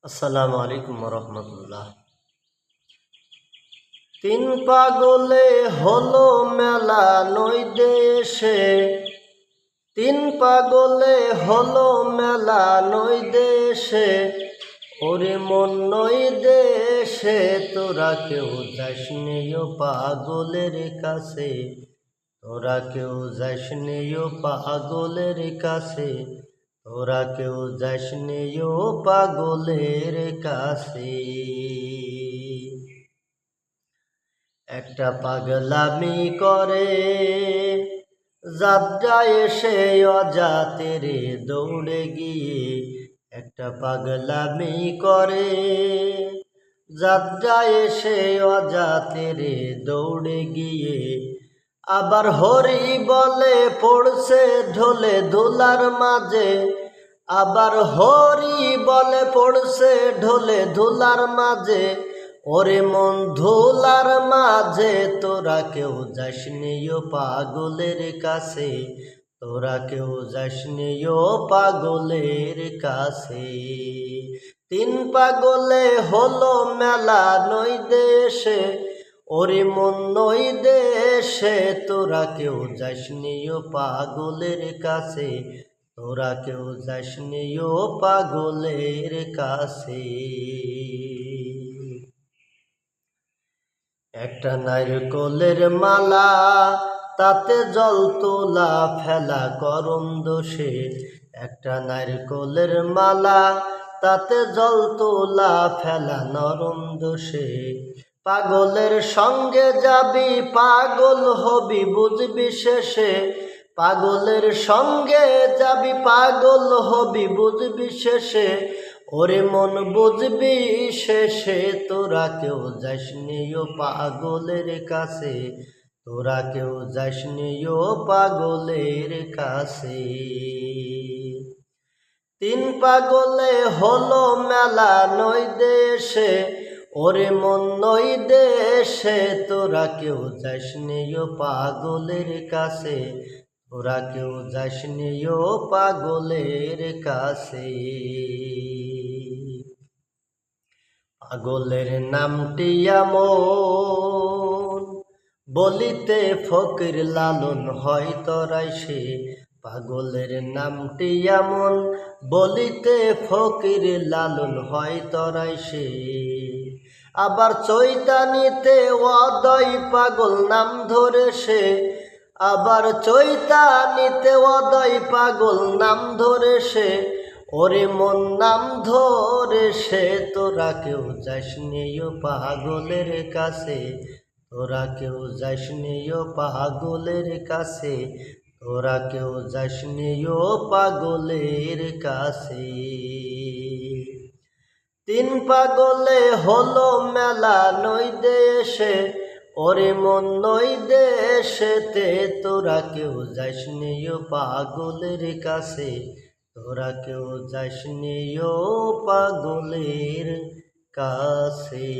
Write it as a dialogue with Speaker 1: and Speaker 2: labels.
Speaker 1: আসসালামু আলাইকুম রহমতুল্লাহ। তিন পাগলে হলো মেলা নই দেশে, তিন পাগলে হলো মেলা নই দেশে, ওরে মন নই দেশে তোরা কেউ যাস নেও পাগলের কাছে, তোরা কেউ যাস নেও পাগলের কাছে, তোরা কেউ যাস নেও পাগলের কাছে। একটা পাগলামি করে যাত্রা এসে অজাতের দৌড়ে গিয়ে, একটা পাগলামি করে যাত্রা এসে অজাতের দৌড়ে গিয়ে, আবার হরি বলে পড়ছে ঢোলে ধুলার মাঝে, আবার হরি বলে পড়ছে ঢোলে ধুলার মাঝে, ওরে মন ধুলার মাঝে তোরা কেউ যাস নেও পাগলের কাছে, তোরা কেউ যাস নেও পাগলের কাছে। তিন পাগলে হলো মেলা নই দেশে, ওরে মন নই দেশে তোরা কেউ যাস নেও পাগলের কাছে, তোরা কেউ যাস নেও পাগলের কাছে। একটা নারকলের মালা তাতে জল তোলা ফেলা করম দোষে, একটা নারকলের মালা তাতে জল তোলা ফেলা নরম দোষে, পাগলের সঙ্গে যাবি পাগল হবি বুঝবি শেষে, পাগলের সঙ্গে যাবি পাগল হবি বুঝবি শেষে, ওরে মন বুঝবি শেষে তোরা কেউ যাস নেও পাগলের কাছে, তোরা কেউ যাস নেও পাগলের কাছে। তিন পাগলে হলো মেলা নই দেশে, ওরে মন নই দেশে তোরা কেউ যাস নেও পাগলের কাছে, তোরা কেউ যাস নেও পাগলের কাছে। পাগলের নামটি এমন বলিতে ফকির লালন হয় তরাই সে, পাগলের নামটি এমন বলিতে ফকির লালন হয় তরাই সে, আবার চৈতানিতে অদয় পাগল নাম ধরে সে, আবার চৈতানিতে অদয় পাগল নাম ধরে সে, ওরে মন নাম ধরে সে তোরা কেউ যাস নেও পাগলের কাছে, তোরা কেউ যাস নেও পাগলের কাছে, তোরা কেউ যাস নেও পাগলের কাছে। তিন পাগলে হলো মেলা নই দেশে, ওরে মন নই দেশেতে তোরা কেউ যাস নেও পাগলের কাছে, তোরা কেউ যাস নেও পাগলের কাছে।